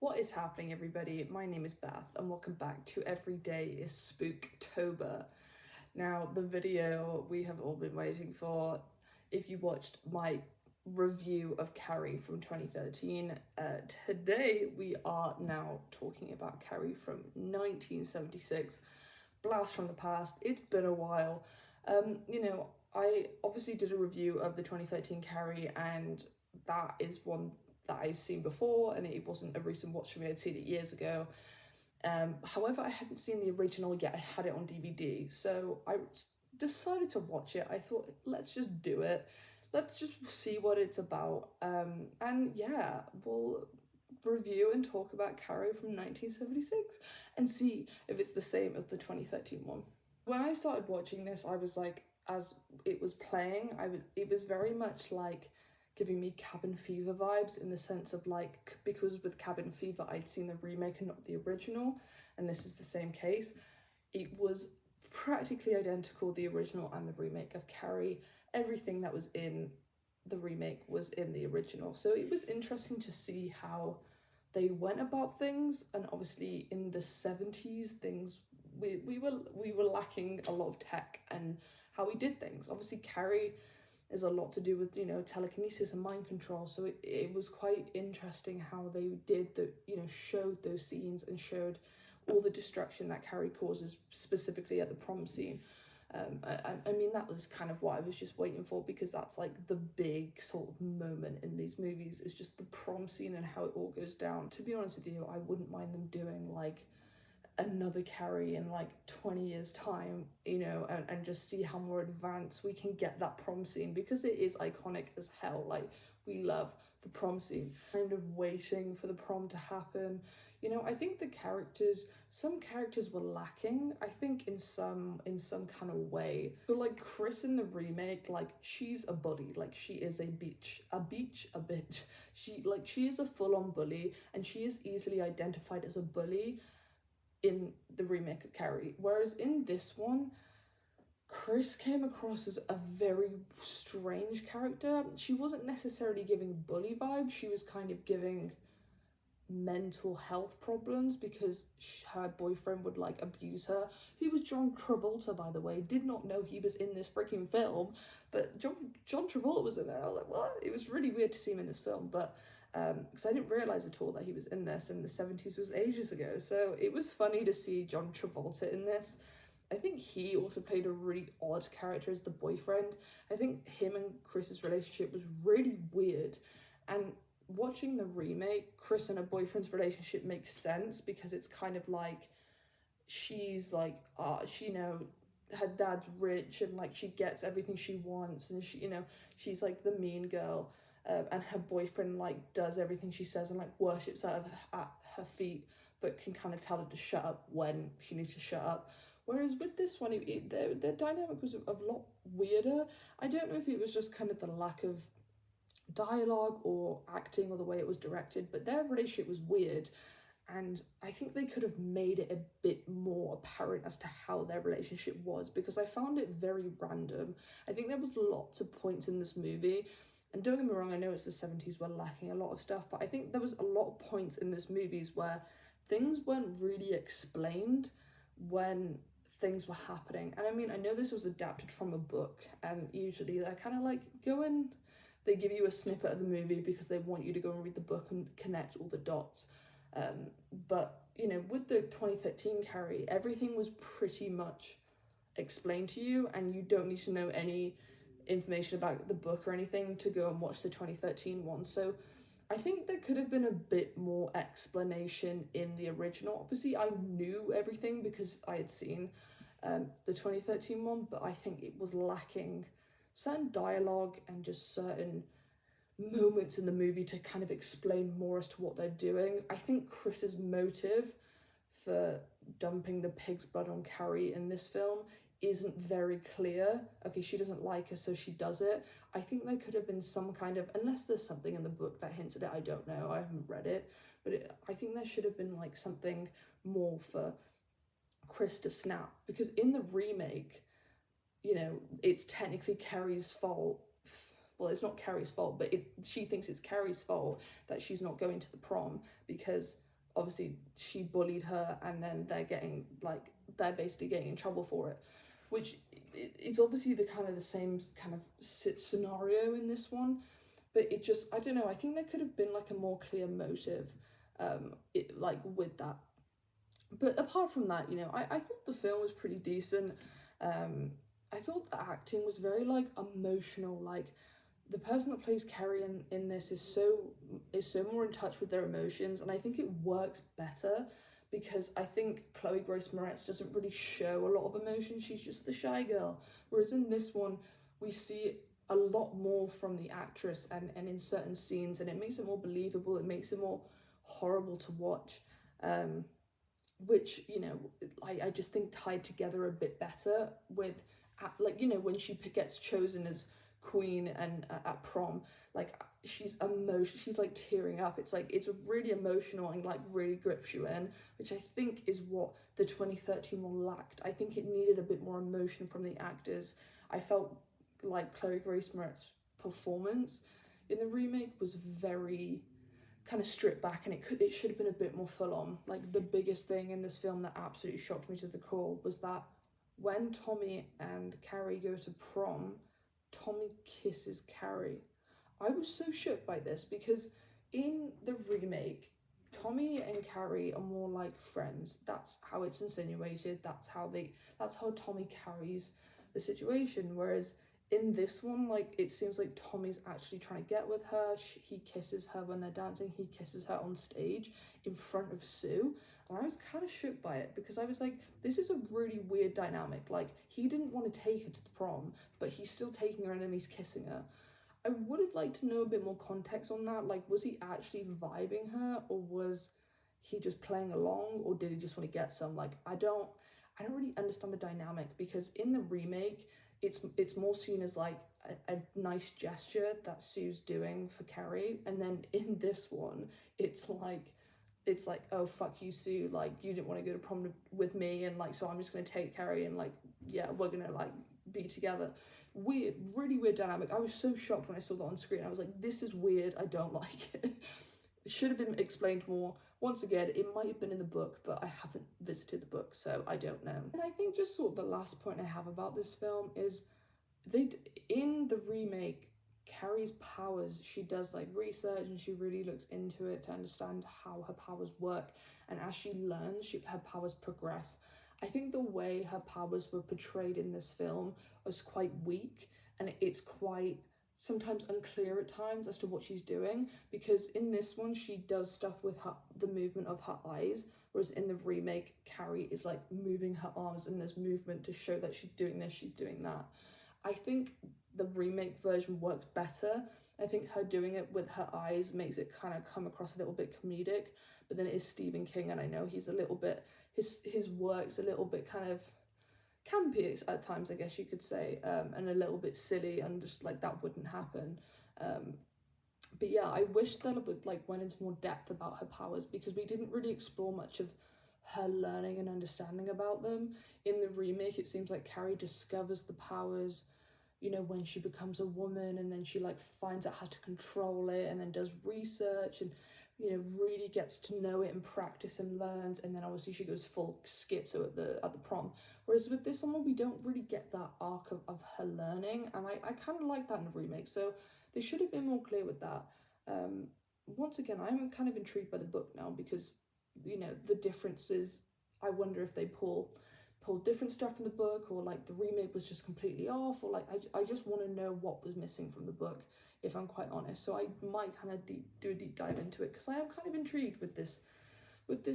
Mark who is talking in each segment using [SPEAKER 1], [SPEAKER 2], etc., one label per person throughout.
[SPEAKER 1] What is happening, everybody? My name is Beth, and welcome back to Every Day is Spooktober. Now, the video we have all been waiting for. If you watched my review of Carrie from 2013, today we are now talking about Carrie from 1976. Blast from the past. It's been a while. I obviously did a review of the 2013 Carrie, and that is one that I've seen before, and it wasn't a recent watch for me. I'd seen it years ago. However, I hadn't seen the original yet. I had it on DVD, so I decided to watch it. I thought, let's just do it. Let's just see what it's about. And yeah, we'll review and talk about Carrie from 1976 and see if it's the same as the 2013 one. When I started watching this, I was like, as it was playing, it was very much like giving me Cabin Fever vibes, in the sense of like, because with Cabin Fever I'd seen the remake and not the original, and this is the same case. It was practically identical, the original and the remake of Carrie. Everything that was in the remake was in the original, so it was interesting to see how they went about things. And obviously in the 70s, things we were lacking a lot of tech and how we did things. Obviously Carrie is a lot to do with, telekinesis and mind control, so it was quite interesting how they did the, showed those scenes and showed all the destruction that Carrie causes, specifically at the prom scene. I mean, that was kind of what I was just waiting for, because that's like the big sort of moment in these movies, is just the prom scene and how it all goes down. To be honest with you, I wouldn't mind them doing like another Carrie in like 20 years time, and just see how more advanced we can get that prom scene, because it is iconic as hell. Like, we love the prom scene. Kind of waiting for the prom to happen. I think some characters were lacking, I think, in some kind of way. So like Chris in the remake, like, she's a bully, like she is a bitch. She is a full-on bully, and she is easily identified as a bully in the remake of Carrie. Whereas in this one, Chris came across as a very strange character. She wasn't necessarily giving bully vibes, she was kind of giving mental health problems, because her boyfriend would like abuse her, who was John Travolta, by the way. Did not know he was in this freaking film, but John Travolta was in there. I was like, what? It was really weird to see him in this film, but because I didn't realize at all that he was in this, and the 70s was ages ago, so it was funny to see John Travolta in this. I think he also played a really odd character as the boyfriend. I think him and Chris's relationship was really weird, and watching the remake, Chris and her boyfriend's relationship makes sense, because it's kind of like, she's like, her dad's rich, and like she gets everything she wants, and she's like the mean girl, and her boyfriend like does everything she says and like worships at her feet, but can kind of tell her to shut up when she needs to shut up. Whereas with this one, their dynamic was a lot weirder. I don't know if it was just kind of the lack of dialogue or acting or the way it was directed, but their relationship was weird, and I think they could have made it a bit more apparent as to how their relationship was, because I found it very random. I think there was lots of points in this movie, and don't get me wrong, I know it's the 70s, we're lacking a lot of stuff, but I think there was a lot of points in this movies where things weren't really explained when things were happening. And I mean, I know this was adapted from a book, and usually they're kind of like, they give you a snippet of the movie because they want you to go and read the book and connect all the dots. But with the 2013 Carrie, everything was pretty much explained to you, and you don't need to know any information about the book or anything to go and watch the 2013 one. So I think there could have been a bit more explanation in the original. Obviously, I knew everything because I had seen the 2013 one, but I think it was lacking certain dialogue and just certain moments in the movie to kind of explain more as to what they're doing. I think Chris's motive for dumping the pig's blood on Carrie in this film isn't very clear. Okay, she doesn't like her, so she does it. I think there could have been some kind of, unless there's something in the book that hints at it, I don't know, I haven't read it, but I think there should have been like something more for Chris to snap, because in the remake, it's technically Carrie's fault. Well, it's not Carrie's fault, but she thinks it's Carrie's fault that she's not going to the prom, because obviously she bullied her, and then they're basically getting in trouble for it, which it's obviously the kind of the same kind of scenario in this one, but it just, I don't know, I think there could have been like a more clear motive with that. But apart from that, I thought the film was pretty decent. I thought the acting was very like emotional. Like the person that plays Carrie in this is so more in touch with their emotions, and I think it works better because I think Chloe Grace Moretz doesn't really show a lot of emotion. She's just the shy girl. Whereas in this one, we see a lot more from the actress and in certain scenes, and it makes it more believable. It makes it more horrible to watch. Which I just think tied together a bit better with when she gets chosen as queen and at prom, like she's like tearing up. It's like it's really emotional and like really grips you in, which I think is what the 2013 one lacked. I think it needed a bit more emotion from the actors. I felt like Chloe Grace Moretz's performance in the remake was very kind of stripped back, and it should have been a bit more full on. Like the biggest thing in this film that absolutely shocked me to the core was that when Tommy and Carrie go to prom, Tommy kisses Carrie. I was so shook by this because in the remake, Tommy and Carrie are more like friends. That's how it's insinuated. That's how Tommy carries the situation. Whereas in this one, like it seems like Tommy's actually trying to get with her. He kisses her when they're dancing. He kisses her on stage in front of Sue, and I was kind of shook by it because I was like, this is a really weird dynamic. Like he didn't want to take her to the prom, but he's still taking her and then he's kissing her. I would have liked to know a bit more context on that. Like, was he actually vibing her, or was he just playing along, or did he just want to get some? Like, I don't really understand the dynamic because in the remake, it's more seen as like a nice gesture that Sue's doing for Carrie, and then in this one, it's like, oh fuck you, Sue, like you didn't want to go to prom with me, and like so I'm just gonna take Carrie, and like yeah, we're gonna like be together. Weird, really weird dynamic. I was so shocked when I saw that on screen. I was like, this is weird, I don't like it. It should have been explained more. Once again, it might have been in the book, but I haven't visited the book, so I don't know. And I think just sort of the last point I have about this film is in the remake, Carrie's powers, she does like research and she really looks into it to understand how her powers work, and as she learns, her powers progress. I think the way her powers were portrayed in this film was quite weak, and it's quite sometimes unclear at times as to what she's doing, because in this one she does stuff with the movement of her eyes, whereas in the remake Carrie is like moving her arms and there's movement to show that she's doing this, she's doing that. I think the remake version works better. I think her doing it with her eyes makes it kind of come across a little bit comedic, but then it is Stephen King, and I know he's a little bit, his work's a little bit kind of campy at times, I guess you could say, and a little bit silly, and just like that wouldn't happen. But yeah, I wish that it like went into more depth about her powers, because we didn't really explore much of her learning and understanding about them. In the remake, it seems like Carrie discovers the powers, when she becomes a woman, and then she like finds out how to control it, and then does research, and really gets to know it and practice and learns, and then obviously she goes full schizo at the prom. Whereas with this one, we don't really get that arc of her learning, and I kind of like that in the remake, so they should have been more clear with that. Once again, I'm kind of intrigued by the book now, because the differences, I wonder if they pull different stuff from the book, or like the remake was just completely off, or like I just want to know what was missing from the book, if I'm quite honest. So I might kind of do a deep dive into it, because I am kind of intrigued with this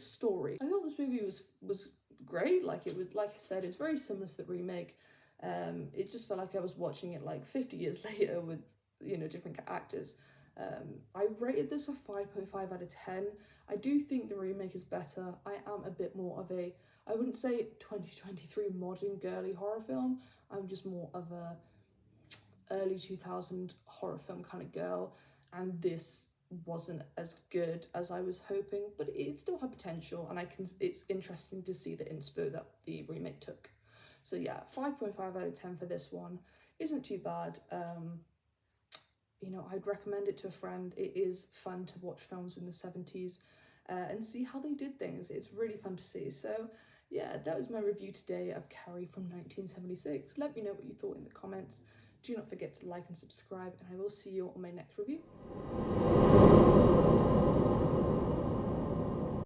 [SPEAKER 1] story. I thought this movie was great. Like it was, like I said, it's very similar to the remake. It just felt like I was watching it like 50 years later with different actors. I rated this a 5.5 out of 10. I do think the remake is better. I am a bit more of a, I wouldn't say 2023 modern girly horror film. I'm just more of a early 2000 horror film kind of girl, and this wasn't as good as I was hoping, but it still had potential, and it's interesting to see the inspo that the remake took. So yeah, 5.5 out of 10 for this one. Isn't too bad. I'd recommend it to a friend. It is fun to watch films in the 70s. and see how they did things. It's really fun to see. So yeah, that was my review today of Carrie from 1976. Let me know what you thought in the comments. Do not forget to like and subscribe, and I will see you on my next review.